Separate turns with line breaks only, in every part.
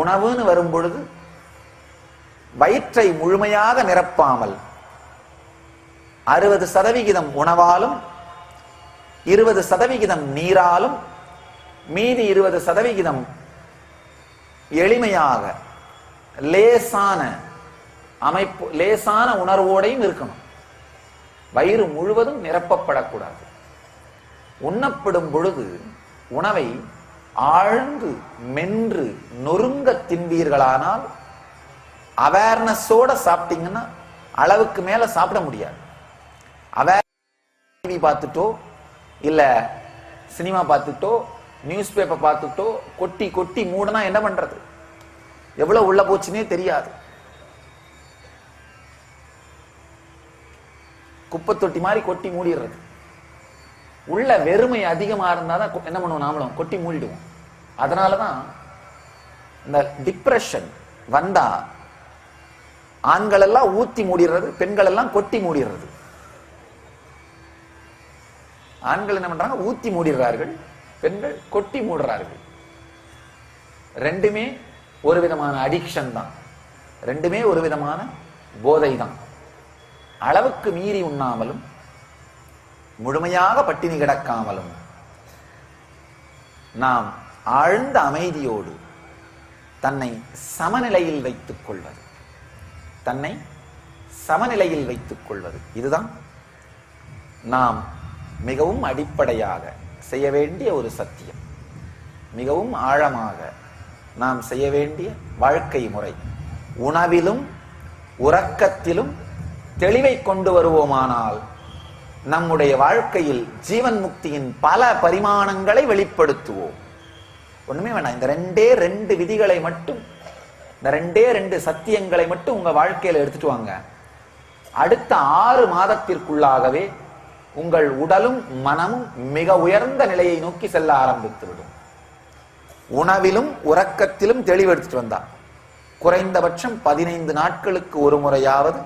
உணவுன்னு வரும் பொழுது வயிற்றை முழுமையாக நிரப்பாமல் 60% உணவாலும் 20% நீராலும் மீதி 20% எளிமையாக லேசான அமைப்பு, லேசான உணர்வோடையும் இருக்கணும். வயிறு முழுவதும் நிரப்பப்படக்கூடாது. உண்ணப்படும் பொழுது உணவை ஆழ்ந்து மென்று நொறுங்க தின்பீர்களானால் அவேர்னஸோட சாப்பிட்டீங்கன்னா அளவுக்கு மேல சாப்பிட முடியாது. டிவி பார்த்துட்டோ இல்ல சினிமா பார்த்துட்டோ நியூஸ் பேப்பர் பார்த்துட்டோ கொட்டி கொட்டி மூடனா என்ன பண்றது? எவ்வளவு உள்ள போச்சுன்னே தெரியாது. குப்பை தொட்டி மாதிரி கொட்டி மூடிடுறது. உள்ள வெறுமை அதிகமா இருந்தாதான் என்ன பண்ணுவோம், நாமளும் கொட்டி மூடிடுவோம். அதனாலதான் இந்த டிப்ரெஷன் வந்தா ஆண்கள் எல்லாம் ஊத்தி மூடிடுறது, பெண்கள் எல்லாம் கொட்டி மூடிடுறது. ஆண்கள் என்ன பண்றாங்க, ஊத்தி மூடிடுறார்கள், பெண்கள் கொட்டி மூடுறார்கள். ரெண்டுமே ஒரு விதமான அடிக்ஷன் தான், ரெண்டுமே ஒரு விதமான போதை தான். அளவுக்கு மீறி உண்ணாமலும் முழுமையாக பட்டினி கிடக்காமலும் நாம் ஆழ்ந்த அமைதியோடு தன்னை சமநிலையில் வைத்துக் கொள்வது, தன்னை சமநிலையில் வைத்துக் கொள்வது, இதுதான் நாம் மிகவும் அடிப்படையாக செய்ய வேண்டிய ஒரு சத்தியம். மிகவும் ஆழமாக நாம் செய்ய வேண்டிய வாழ்க்கை முறை. உணவிலும் உறக்கத்திலும் தெளிவை கொண்டு வருவோமானால் நம்முடைய வாழ்க்கையில் ஜீவன் முக்தியின் பல பரிமாணங்களை வெளிப்படுத்துவோம். ஒண்ணுமே வேண்டாம், இந்த ரெண்டு விதிகளை மட்டும், இந்த ரெண்டு சத்தியங்களை மட்டும் உங்க வாழ்க்கையில எடுத்துட்டு வாங்க. அடுத்த 6 மாதத்திற்குள்ளாகவே உங்கள் உடலும் மனமும் மிக உயர்ந்த நிலையை நோக்கி செல்ல ஆரம்பித்துவிடும். உணவிலும் உறக்கத்திலும் தெளிவு எடுத்துட்டு வந்தா குறைந்தபட்சம் 15 நாட்களுக்கு ஒரு முறையாவது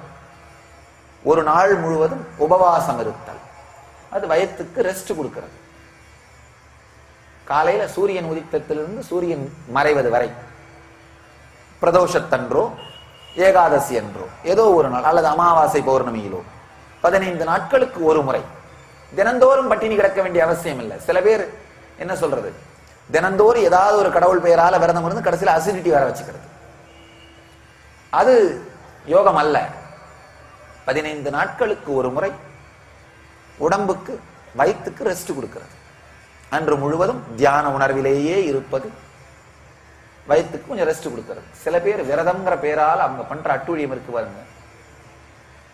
ஒரு நாள் முழுவதும் உபவாசம் இருத்தல். அது வயத்துக்கு ரெஸ்ட் கொடுக்கிறது. காலையில சூரியன் உதித்தத்திலிருந்து சூரியன் மறைவது வரை, பிரதோஷத்தன்றோ ஏகாதசி என்றோ ஏதோ ஒரு நாள் அல்லது அமாவாசை பௌர்ணமியிலோ 15 நாட்களுக்கு ஒரு முறை. தினந்தோறும் பட்டினி கிடக்க வேண்டிய அவசியம் இல்லை. சில பேர் என்ன சொல்றது, தினந்தோறும் ஏதாவது ஒரு கடவுள் பெயரால விரதம் இருந்து கடைசியில் அசிடிட்டி வர வச்சுக்கிறது. அது யோகம் அல்ல. 15 நாட்களுக்கு ஒரு முறை உடம்புக்கு வயிற்றுக்கு ரெஸ்ட் கொடுக்கிறது. அன்று முழுவதும் தியான உணர்விலேயே இருப்பது வயிற்றுக்கு கொஞ்சம் ரெஸ்ட் கொடுக்கிறது. சில பேர் விரதம்ங்கிற பேரால் அவங்க பண்ற அட்டூழியம் இருக்கு பாருங்க.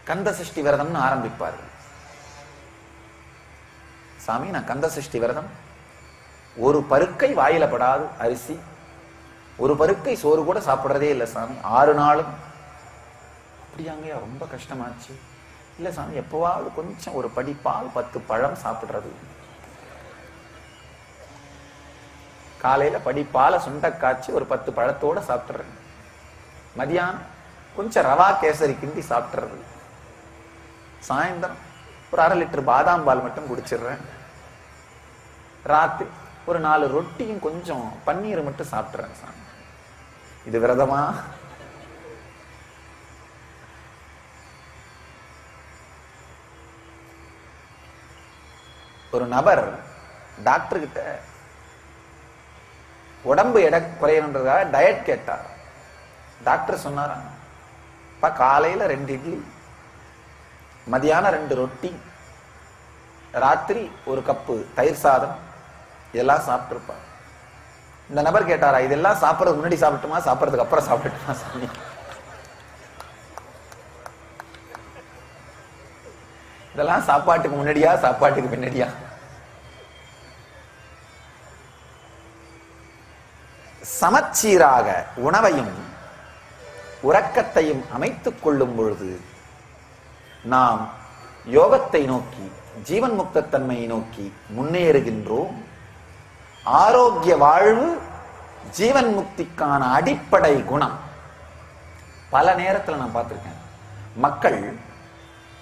கந்த சஷ்டி விரதம்னு ஆரம்பிப்பார்கள். சாமி, நான் கந்த சஷ்டி விரதம், ஒரு பருக்கை வாயில படாது அரிசி, ஒரு பருக்கை சோறு கூட சாப்பிடுறதே இல்லை சாமி, 6 நாளும். அப்படியாங்கய்யா, ரொம்ப கஷ்டமாச்சு. இல்ல சாமி, எப்பவாவது கொஞ்சம் ஒரு படி பால் 10 பழம் சாப்பிடுறது. காலையில படி பாலை சுண்ட காய்ச்சி ஒரு 10 பழத்தோட சாப்பிடுறேன். மதியானம் கொஞ்சம் ரவா கேசரி கிண்டி சாப்பிடுறது. சாயந்தரம் ஒரு 1/2 லிட்டர் பாதாம் பால் மட்டும் குடிச்சிடுறேன். ராத்திரி ஒரு 4 ரொட்டியும் கொஞ்சம் பன்னீர் மட்டும் சாப்பிடுறேன் சாமி. இது விரதமா? ஒரு நபர் டாக்டர் கிட்ட உடம்பு எடை குறையணுன்றதாக டயட் கேட்டார். டாக்டர் சொன்னாரா, காலையில 2 இட்லி, மதியானம் 2 ரொட்டி, ராத்திரி 1 கப்பு தயிர் சாதம், இதெல்லாம் சாப்பிட்டுருப்பார். இந்த நபர் கேட்டாரா, இதெல்லாம் சாப்பிட்றதுக்கு முன்னாடி சாப்பிட்டுமா சாப்பிட்றதுக்கு அப்புறம் சாப்பிட்டுமா சாமி? இதெல்லாம் சாப்பாட்டுக்கு முன்னாடியா சாப்பாட்டுக்கு பின்னாடியா? சமச்சீராக உணவையும் உறக்கத்தையும் அமைத்துக் கொள்ளும் பொழுது நாம் யோகத்தை நோக்கி, ஜீவன் முக்தத்தன்மையை நோக்கி முன்னேறுகின்றோம். ஆரோக்கிய வாழ்வு ஜீவன் முக்திக்கான அடிப்படை குணம். பல நேரத்தில் நான் பார்த்திருக்கேன், மக்கள்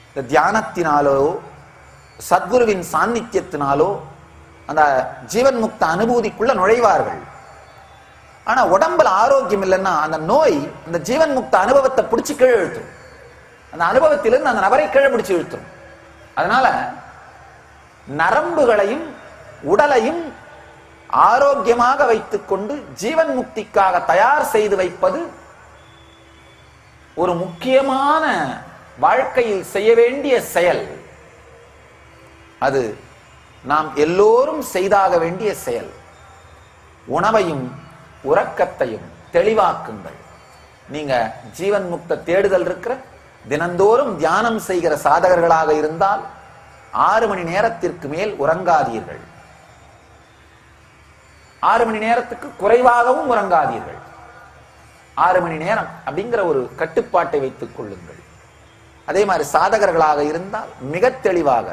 இந்த தியானத்தினாலோ சத்குருவின் சாநித்தியத்தினாலோ அந்த ஜீவன் முக்த அனுபூதிக்குள்ள நுழைவார்கள். ஆனா உடம்புல ஆரோக்கியம் இல்லைன்னா அந்த நோய் இந்த ஜீவன் முக்த அனுபவத்தை பிடிச்சு கீழே இழுத்துரும். அந்த அனுபவத்திலிருந்து அந்த நபரை கீழே பிடிச்சு இழுத்துரும். அதனால நரம்புகளையும் உடலையும் ஆரோக்கியமாக வைத்துக் கொண்டு ஜீவன் முக்திக்காக தயார் செய்து வைப்பது ஒரு முக்கியமான வாழ்க்கையில் செய்ய வேண்டிய செயல். அது நாம் எல்லோரும் செய்தாக வேண்டிய செயல். உணவையும் உறக்கத்தையும் தெளிவாக்குங்கள். நீங்க ஜீவன் முக்த தேடுதல் இருக்கிற தினந்தோறும் தியானம் செய்கிற சாதகர்களாக இருந்தால் 6 மணி நேரத்திற்கு மேல் உறங்காதீர்கள். 6 மணி நேரத்துக்கு குறைவாகவும் உறங்காதீர்கள். 6 மணி நேரம் அப்படிங்கிற ஒரு கட்டுப்பாட்டை வைத்துக் கொள்ளுங்கள். அதே மாதிரி சாதகர்களாக இருந்தால் மிக தெளிவாக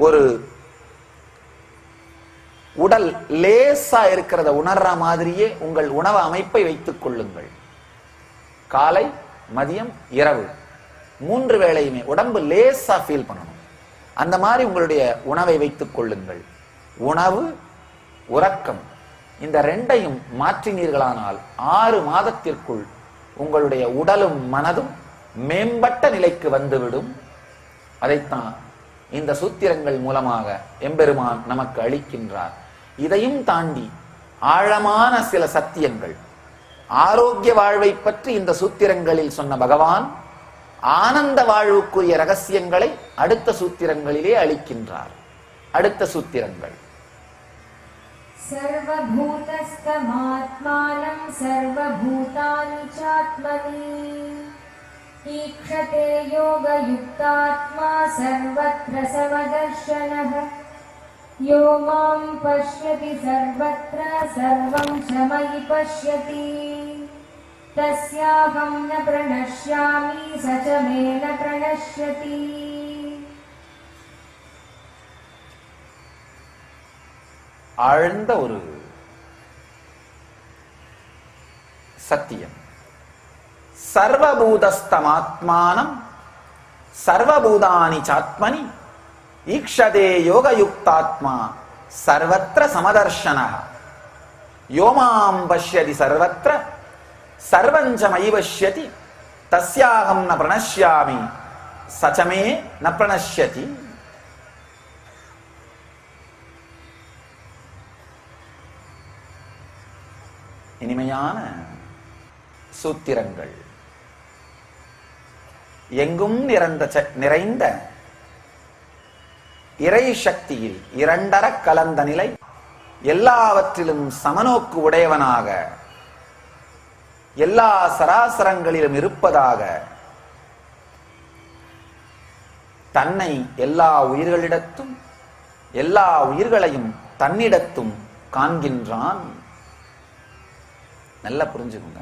ஒரு உடல் லேசா இருக்கிறத உணர்ற மாதிரியே உங்கள் உணவு அமைப்பை வைத்துக் கொள்ளுங்கள். காலை, மதியம், இரவு 3 வேளையுமே உடம்பு லேசா ஃபீல் பண்ணணும். அந்த மாதிரி உங்களுடைய உணவை வைத்துக் கொள்ளுங்கள். உணவு, உறக்கம் இந்த 2ஐயும் மாற்றினீர்களானால் 6 மாதத்திற்குள் உங்களுடைய உடலும் மனதும் மேம்பட்ட நிலைக்கு வந்துவிடும். அதைத்தான் இந்த சூத்திரங்கள் மூலமாக எம்பெருமான் நமக்கு அளிக்கின்றார். இதையும் தாண்டி ஆழமான சில சத்தியங்கள், ஆரோக்கிய வாழ்வை பற்றி இந்த சூத்திரங்களில் சொன்ன பகவான் ஆனந்த வாழ்வுக்குரிய ரகசியங்களை அடுத்த சூத்திரங்களிலே அளிக்கின்றார். அடுத்த சூத்திரங்கள்
सर्वभूतस्थमात्मानं सर्वभूतानि चात्मनि ईक्षते योगयुक्तात्मा सर्वत्र समदर्शनः यो मां पश्यति सर्वत्र सर्वं च मयि पश्यति तस्याहं न प्रणश्यामि स च मे न प्रणश्यति.
ஆழ்ந்த ஒரு சத்தியம். சர்வபூதஸ்தமாத்மானம் சர்வபூதானி சாத்மனி ஈக்ஷதே யோகயுக்தாத்மா சர்வத்ர சமதர்ஷனः யோ மாம் பஷ்யதி சர்வத்ர சர்வஞ்ச மயி பஷ்யதி தஸ்யாஹம் ந பிரணஷ்யாமி ச ச மே ந பிரணஷ்யதி. இனிமையான சூத்திரங்கள். எங்கும் நிறைந்த இறை சக்தியில் இரண்டர கலந்த நிலை, எல்லாவற்றிலும் சமநோக்கு உடையவனாக எல்லா சராசரங்களிலும் இருப்பதாக தன்னை எல்லா உயிர்களிடத்தும் எல்லா உயிர்களையும் தன்னிடத்தும் காண்கின்றான். நல்லா புரிஞ்சுக்கோங்க.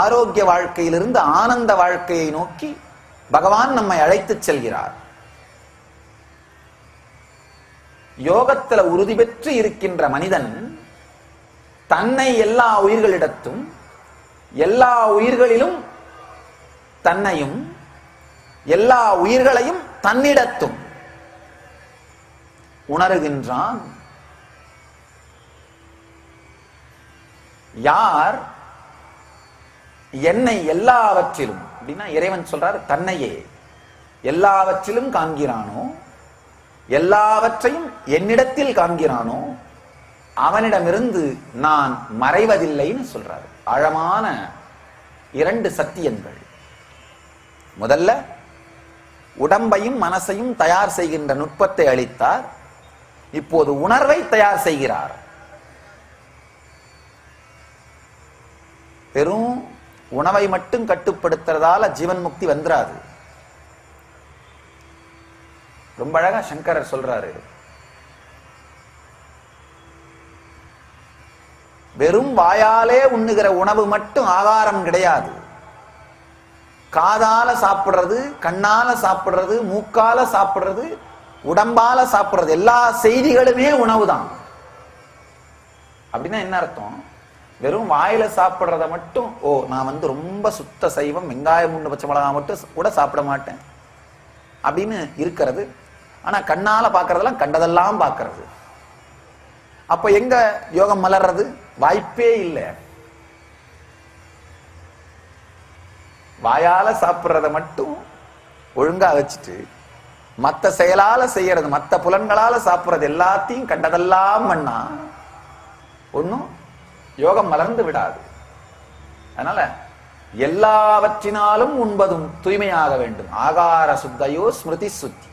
ஆரோக்கிய வாழ்க்கையிலிருந்து ஆனந்த வாழ்க்கையை நோக்கி பகவான் நம்மை அழைத்து செல்கிறார். யோகத்துல உறுதி பெற்று இருக்கின்ற மனிதன் தன்னை எல்லா உயிர்களிடத்தும் எல்லா உயிர்களிலும் தன்னையும் எல்லா உயிர்களையும் தன்னிடத்தும் உணர்கின்றான். யார் என்னை எல்லாவற்றிலும் அப்படின்னா இறைவன் சொல்றார் தன்னையே எல்லாவற்றிலும் காண்கிறானோ, எல்லாவற்றையும் என்னிடத்தில் காண்கிறானோ அவனிடமிருந்து நான் மறைவதில்லைன்னு சொல்றார். ஆழமான 2 சத்தியங்கள். முதல்ல உடம்பையும் மனசையும் தயார் செய்கின்ற நுட்பத்தை அளித்தார். இப்போது உணர்வை தயார் செய்கிறார். வெறும் உணவை மட்டும் கட்டுப்படுத்துறதால ஜீவன் முக்தி வந்துராது. ரொம்ப அழகா சங்கரர் சொல்றாரு, வெறும் வாயாலே உண்ணுகிற உணவு மட்டும் ஆகாரம் கிடையாது. காதால சாப்பிடுறது, கண்ணால சாப்பிடுறது, மூக்கால சாப்பிடுறது, உடம்பால சாப்பிடுறது எல்லா செய்திகளுமே உணவு தான். அப்படின்னா என்ன அர்த்தம்? வெறும் வாயில சாப்பிடுறத மட்டும் நான் ரொம்ப சுத்த சைவம், வெங்காயம் 3 பச்சை மிளகாய் மட்டும் கூட சாப்பிட மாட்டேன் அப்படின்னு இருக்கிறது. ஆனா கண்ணால பாக்குறதெல்லாம் கண்டதெல்லாம் பாக்குறது. அப்ப எங்க யோகம் மலர்றது? வாய்ப்பே இல்லை. வாயால சாப்பிடுறத மட்டும் ஒழுங்கா வச்சுட்டு மத்த செயலால செய்யறது, மத்த புலன்களால சாப்பிடுறது எல்லாத்தையும் கண்டதெல்லாம் பண்ணா ஒன்னும் யோகம் மலர்ந்து விடாது. அதனால எல்லாவற்றினாலும் உண்பதும் தூய்மையாக வேண்டும். ஆகார சுத்தையோ ஸ்மிருதி சுத்தி.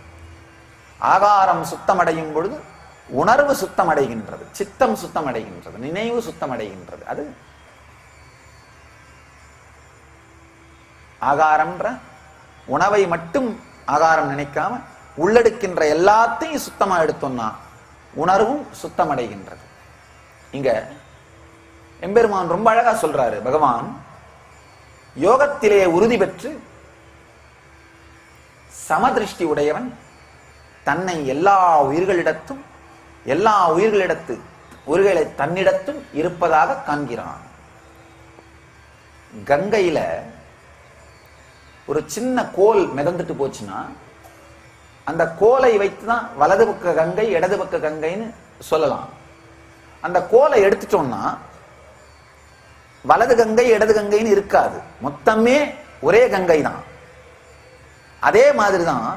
ஆகாரம் சுத்தமடையும் பொழுது உணர்வு சுத்தமடைகின்றது, சித்தம் சுத்தமடைகின்றது, நினைவு சுத்தமடைகின்றது. அது ஆகாரம்ன்ற உணவை மட்டும் ஆகாரம் நினைக்காம உள்ளெடுக்கின்ற எல்லாத்தையும் சுத்தமா எடுத்தோம்னா உணர்வும் சுத்தமடைகின்றது. இங்க எம்பெருமான் ரொம்ப அழகா சொல்றாரு. பகவான் யோகத்திலே உறுதி பெற்று சமதிருஷ்டி உடையவன் தன்னை எல்லா உயிர்களிடத்தும் உயிர்களை தன்னிடத்தும் இருப்பதாக காண்கிறான். கங்கையில ஒரு சின்ன கோல் மிதந்துட்டு போச்சுன்னா அந்த கோலை வைத்துதான் வலது பக்க கங்கை இடது பக்க கங்கைன்னு சொல்லலாம். அந்த கோலை எடுத்துட்டோம்னா வலது கங்கை இடது கங்கைன்னு இருக்காது, மொத்தமே ஒரே கங்கை தான். அதே மாதிரிதான்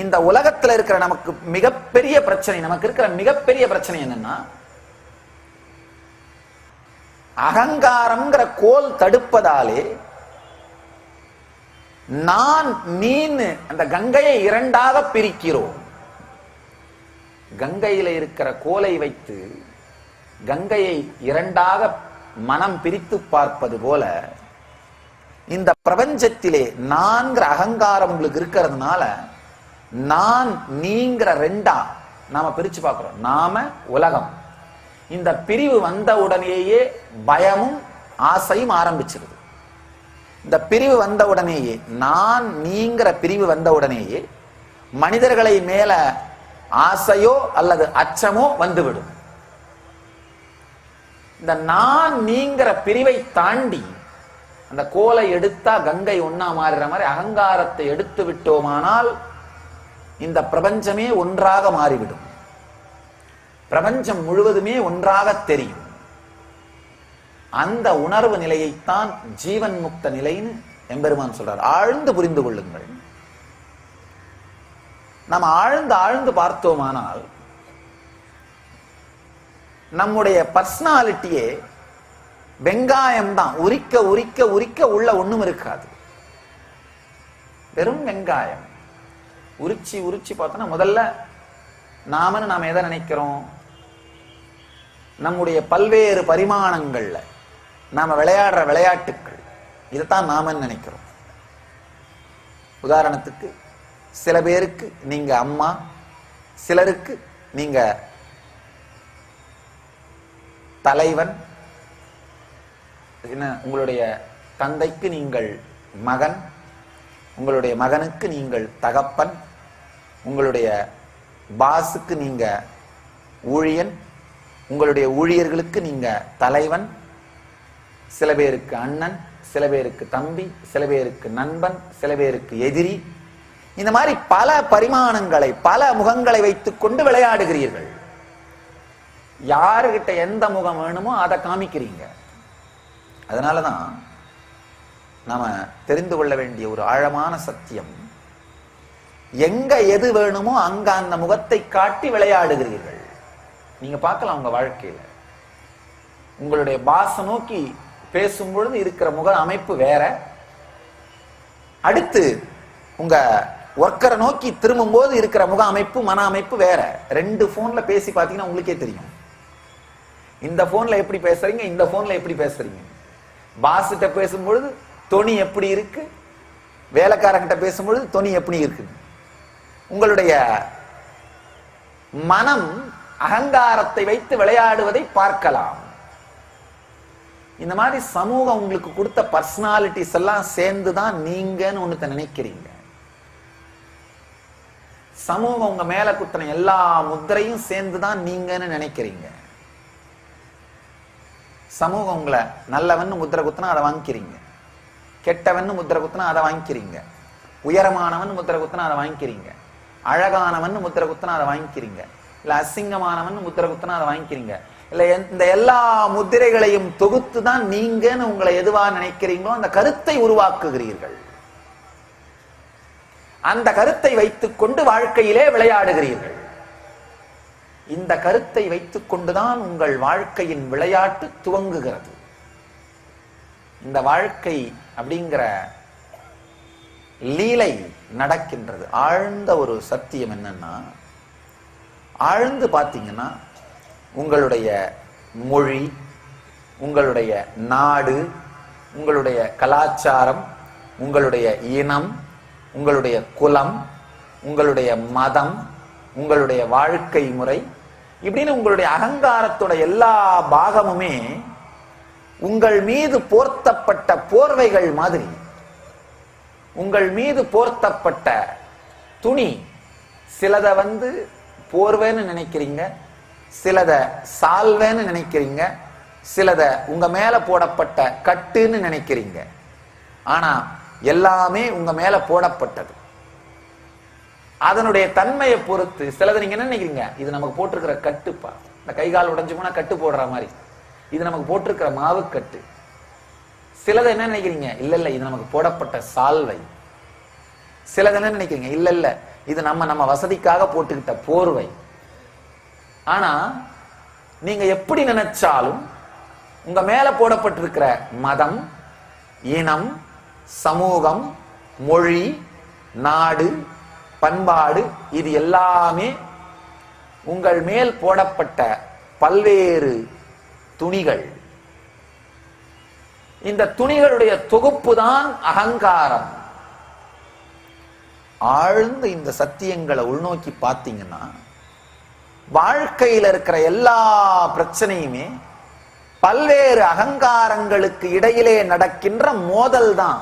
இந்த உலகத்துல இருக்கிற நமக்கு மிகப்பெரிய பிரச்சனை, நமக்கு இருக்கிற மிகப்பெரிய பிரச்சனை என்னன்னா அகங்காரம்ங்கிற கோல் தடுப்பதாலே நான் நீன்னு அந்த கங்கையை இரண்டாக பிரிக்கிறோம். கங்கையில இருக்கிற கோலை வைத்து கங்கையை இரண்டாக மனம் பிரித்து பார்ப்பது போல இந்த பிரபஞ்சத்திலே நான்கிற அகங்காரம் உங்களுக்கு இருக்கிறதுனால நான் நீங்கிற ரெண்டா நாம பிரிச்சு பார்க்கிறோம். நாம உலகம். இந்த பிரிவு வந்த உடனேயே பயமும் ஆசையும் ஆரம்பிச்சிருது. இந்த பிரிவு வந்த உடனேயே, நான் நீங்கிற பிரிவு வந்த உடனேயே மனிதர்களை மேல ஆசையோ அல்லது அச்சமோ வந்துவிடும். இந்த நான் நீங்கிற பிரிவை தாண்டி அந்த கோலை எடுத்தா கங்கை ஒன்னா மாறுற மாதிரி அகங்காரத்தை எடுத்து விட்டோமானால் இந்த பிரபஞ்சமே ஒன்றாக மாறிவிடும். பிரபஞ்சம் முழுவதுமே ஒன்றாக தெரியும். அந்த உணர்வு நிலையைத்தான் ஜீவன் முக்த நிலைன்னு எம்பெருமான் சொல்றார். ஆழ்ந்து புரிந்து கொள்ளுங்கள். நாம் ஆழ்ந்து பார்த்தோமானால் நம்முடைய பர்சனாலிட்டியே வெங்காயம் தான். உரிக்க உரிக்க உரிக்க உள்ள ஒண்ணும் இருக்காது, வெறும் வெங்காயம். உரிச்சி உரிச்சி பார்த்தோம்னா முதல்ல நாம எதை நினைக்கிறோம்? நம்முடைய பல்வேறு பரிமாணங்கள்ல நாம விளையாடுற விளையாட்டுக்கள், இதைத்தான் நாம நினைக்கிறோம். உதாரணத்துக்கு சில பேருக்கு நீங்க அம்மா, சிலருக்கு நீங்க தலைவன், உங்களுடைய தந்தைக்கு நீங்கள் மகன், உங்களுடைய மகனுக்கு நீங்கள் தகப்பன், உங்களுடைய பாஸுக்கு நீங்க ஊழியன், உங்களுடைய ஊழியர்களுக்கு நீங்க தலைவன், சில பேருக்கு அண்ணன், சில பேருக்கு தம்பி, சில பேருக்கு நண்பன், சில பேருக்கு எதிரி. இந்த மாதிரி பல பரிமாணங்களை, பல முகங்களை வைத்துக் கொண்டு விளையாடுகிறீர்கள். யாருகிட்ட எந்த முகம் வேணுமோ அதை காமிக்கிறீங்க. அதனாலதான் நாம தெரிந்து கொள்ள வேண்டிய ஒரு ஆழமான சத்தியம், எங்க எது வேணுமோ அங்க அந்த முகத்தை காட்டி விளையாடுகிறீர்கள். நீங்க பார்க்கலாம் உங்க வாழ்க்கையில உங்களுடைய பாச நோக்கி பேசும்பொழுது இருக்கிற முக அமைப்பு வேற, அடுத்து உங்க ஒர்க்கரை நோக்கி திரும்பும் போது இருக்கிற முக அமைப்பு, மன அமைப்பு வேற. ரெண்டு போன்ல பேசி பார்த்தீங்கன்னா உங்களுக்கே தெரியும். இந்த போன்ல எப்படி பேசுறீங்க, இந்த போன்ல எப்படி பேசுறீங்க. பாஸ்கிட்ட பேசும்பொழுது தொனி எப்படி இருக்கு, வேலைக்காரங்கிட்ட பேசும்பொழுது தொனி எப்படி இருக்கு. உங்களுடைய மனம் அகங்காரத்தை வைத்து விளையாடுவதை பார்க்கலாம். இந்த மாதிரி சமூகம் உங்களுக்கு கொடுத்த பர்சனாலிட்டிஸ் எல்லாம் சேர்ந்துதான் நீங்கன்னு ஒண்ணு நினைக்கிறீங்க. சமூகம் உங்க மேல குத்தின எல்லா முத்திரையும் சேர்ந்துதான் நீங்கன்னு நினைக்கிறீங்க. சமூகம் உங்களை நல்லவன் முத்திரை குத்தினா அதை வாங்கிக்கிறீங்க, கெட்டவன் முத்திரை குத்தினா அதை வாங்கிக்கிறீங்க, உயரமானவன் முத்திரை குத்தினா அதை வாங்கிக்கிறீங்க, அழகானவன் முத்திரை குத்தினா அதை வாங்கிக்கிறீங்க, இல்ல அசிங்கமானவன் முத்திரை குத்தினா அதை வாங்கிக்கிறீங்க. இல்ல இந்த எல்லா முத்திரைகளையும் தொகுத்து தான் நீங்கன்னு உங்களை எதுவா நினைக்கிறீங்களோ அந்த கருத்தை உருவாக்குகிறீர்கள். அந்த கருத்தை வைத்துக் கொண்டு வாழ்க்கையிலே விளையாடுகிறீர்கள். இந்த கருத்தை வைத்துக் கொண்டுதான் உங்கள் வாழ்க்கையின் விளையாட்டு துவங்குகிறது. இந்த வாழ்க்கை அப்படிங்கிற லீலை நடக்கின்றது. ஆழ்ந்த ஒரு சத்தியம் என்னன்னா, ஆழ்ந்து பார்த்தீங்கன்னா உங்களுடைய மொழி, உங்களுடைய நாடு, உங்களுடைய கலாச்சாரம், உங்களுடைய இனம், உங்களுடைய குலம், உங்களுடைய மதம், உங்களுடைய வாழ்க்கை முறை, இப்படின்னு உங்களுடைய அகங்காரத்தோட எல்லா பாகமுமே உங்கள் மீது போர்த்தப்பட்ட போர்வைகள் மாதிரி. உங்கள் மீது போர்த்தப்பட்ட துணி. சிலதை போர்வைன்னு நினைக்கிறீங்க, சிலத சால்வேன்னு நினைக்கிறீங்க, சிலத உங்க மேல போடப்பட்ட கட்டுன்னு நினைக்கிறீங்க. ஆனா எல்லாமே உங்க மேல போடப்பட்டது. அதனுடைய தன்மையை பொறுத்து சிலதை நீங்க என்ன நினைக்கிறீங்க, இது நமக்கு போட்டிருக்கிற கட்டுப்பா, இந்த கை கால் உடைஞ்சு போனா கட்டு போடுற மாதிரி, இது நமக்கு போட்டிருக்கிற மாவு கட்டு. சிலதை என்ன நினைக்கிறீங்க, இல்ல இல்ல இது நமக்கு போடப்பட்ட சால்வை. சிலது என்ன நினைக்கிறீங்க, இல்ல இல்ல இது நம்ம வசதிக்காக போட்டுக்கிட்ட போர்வை. ஆனா நீங்க எப்படி நினைச்சாலும் உங்க மேல போடப்பட்டிருக்கிற மதம், இனம், சமூகம், மொழி, நாடு, பண்பாடு, இது எல்லாமே உங்கள் மேல் போடப்பட்ட பல்வேறு துணிகள். இந்த துணிகளுடைய தொகுப்பு தான் அகங்காரம். ஆழ்ந்து இந்த சத்தியங்களை உள்நோக்கி பார்த்தீங்கன்னா வாழ்க்கையில் இருக்கிற எல்லா பிரச்சனையுமே பல்வேறு அகங்காரங்களுக்கு இடையிலே நடக்கின்ற மோதல் தான்.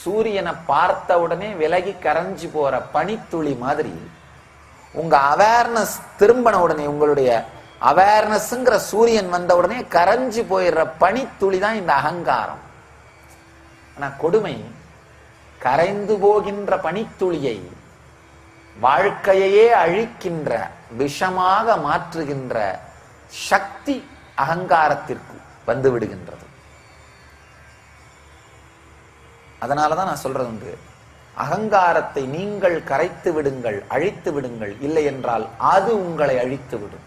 சூரியனை பார்த்த உடனே விலகி கரைஞ்சு போற பனித்துளி மாதிரி உங்க அவேர்னஸ் திரும்பின உடனே, உங்களுடைய அவேர்னஸ்ங்கிற சூரியன் வந்த உடனே கரைஞ்சு போயிடுற பனித்துளி தான் இந்த அகங்காரம். ஆனா கொடுமை, கரைந்து போகின்ற பனித்துளியை வாழ்க்கையே அழிக்கின்ற, விஷமாக மாற்றுகின்ற சக்தி அகங்காரத்திற்கு வந்து விடுகின்றது. அதனாலதான் நான் சொல்றது உண்டு, அகங்காரத்தை நீங்கள் கரைத்து விடுங்கள், அழித்து விடுங்கள், இல்லை என்றால் அது உங்களை அழித்து விடும்.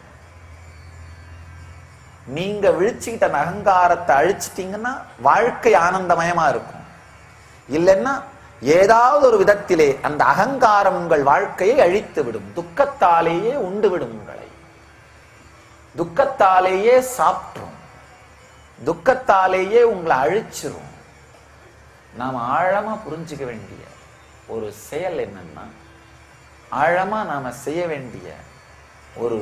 நீங்க விழிச்சுக்கிட்ட அந்த அகங்காரத்தை அழிச்சிட்டீங்கன்னா வாழ்க்கை ஆனந்தமயமா இருக்கும். இல்லைன்னா ஏதாவது ஒரு விதத்திலே அந்த அகங்காரம் உங்கள் வாழ்க்கையை அழித்து விடும். துக்கத்தாலேயே உண்டு விடும், உங்களை துக்கத்தாலேயே சாப்பிடும், துக்கத்தாலேயே உங்களை அழிச்சிரும். நாம் ஆழமா புரிஞ்சுக்க வேண்டிய ஒரு செயல் என்னன்னா, ஆழமா நாம செய்ய வேண்டிய ஒரு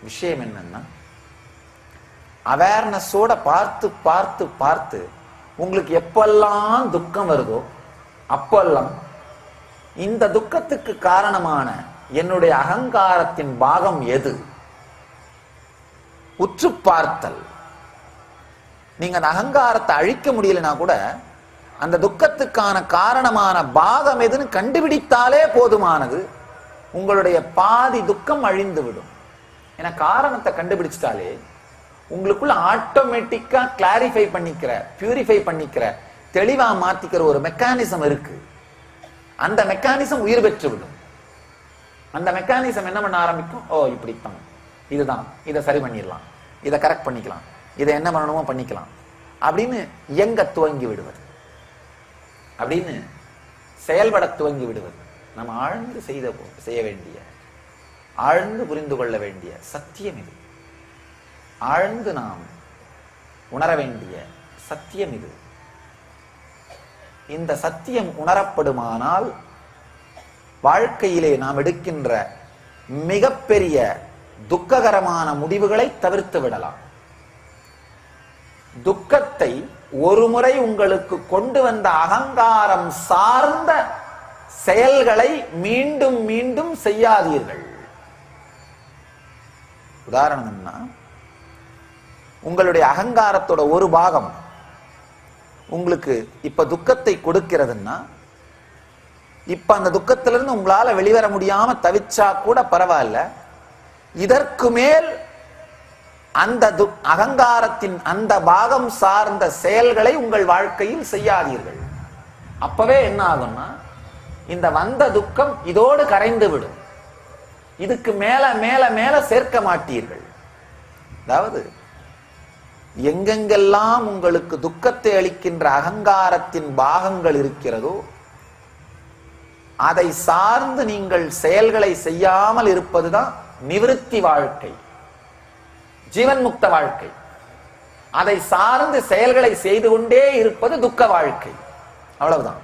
விஷயம் என்னன்னா, அவேர்னஸோட பார்த்து பார்த்து பார்த்து உங்களுக்கு எப்பெல்லாம் துக்கம் வருதோ அப்பெல்லாம் இந்த துக்கத்துக்கு காரணமான என்னுடைய அகங்காரத்தின் பாகம் எது உற்று பார்த்தல். நீங்க அந்த அகங்காரத்தை அழிக்க முடியலனா கூட அந்த துக்கத்துக்கான காரணமான பாகம் எதுன்னு கண்டுபிடித்தாலே போதுமானது. உங்களுடைய பாதி துக்கம் அழிந்து விடும். ஏன்னா காரணத்தை கண்டுபிடிச்சிட்டாலே உங்களுக்குள்ள ஆட்டோமேட்டிக்கா கிளாரிஃபை பண்ணிக்கிற, பியூரிஃபை பண்ணிக்கிற, தெளிவா மாத்திக்கிற ஒரு மெக்கானிசம் இருக்கு. அந்த மெக்கானிசம் உயிர் பெற்று விடும். அந்த மெக்கானிசம் என்ன பண்ண ஆரம்பிக்கும், ஓ இப்படித்தான், இதுதான், இதை சரி பண்ணிடலாம், இதை கரெக்ட் பண்ணிக்கலாம், இதை என்ன பண்ணணுமோ பண்ணிக்கலாம் அப்படின்னு எங்க துவங்கி விடுவது, அப்படின்னு செயல்பட துவங்கி விடுவது. நம்ம ஆழ்ந்து செய்ய வேண்டிய, ஆழ்ந்து புரிந்து கொள்ள வேண்டிய சத்தியம் இது. ஆழ்ந்து நாம் உணர வேண்டிய சத்தியம் இது. இந்த சத்தியம் உணரப்படுமானால் வாழ்க்கையிலே நாம் எடுக்கின்ற மிகப்பெரிய துக்ககரமான முடிவுகளை தவிர்த்து விடலாம். துக்கத்தை ஒரு முறை உங்களுக்கு கொண்டு வந்த அகங்காரம் சார்ந்த செயல்களை மீண்டும் மீண்டும் செய்யாதீர்கள். உதாரணம்னா, உங்களுடைய அகங்காரத்தோட ஒரு பாகம் உங்களுக்கு இப்ப துக்கத்தை கொடுக்கிறதுன்னா, இப்ப அந்த துக்கத்திலிருந்து உங்களால வெளிவர முடியாம தவிச்சா கூட பரவாயில்ல, இதற்கு மேல் அந்த அகங்காரத்தின் அந்த பாகம் சார்ந்த செயல்களை உங்கள் வாழ்க்கையில் செய்யாதீர்கள். அப்பவே என்ன ஆகும்னா, இந்த வந்த துக்கம் இதோடு கரைந்து விடும். இதுக்கு மேல மேல மேல சேர்க்க மாட்டீர்கள். அதாவது எங்கெங்கெல்லாம் உங்களுக்கு துக்கத்தை அளிக்கின்ற அகங்காரத்தின் பாகங்கள் இருக்கிறதோ அதை சார்ந்து நீங்கள் செயல்களை செய்யாமல் இருப்பதுதான் நிவிருத்தி வாழ்க்கை, ஜீவன் முக்த வாழ்க்கை. அதை சார்ந்து செயல்களை செய்து கொண்டே இருப்பது துக்க வாழ்க்கை. அவ்வளவுதான்.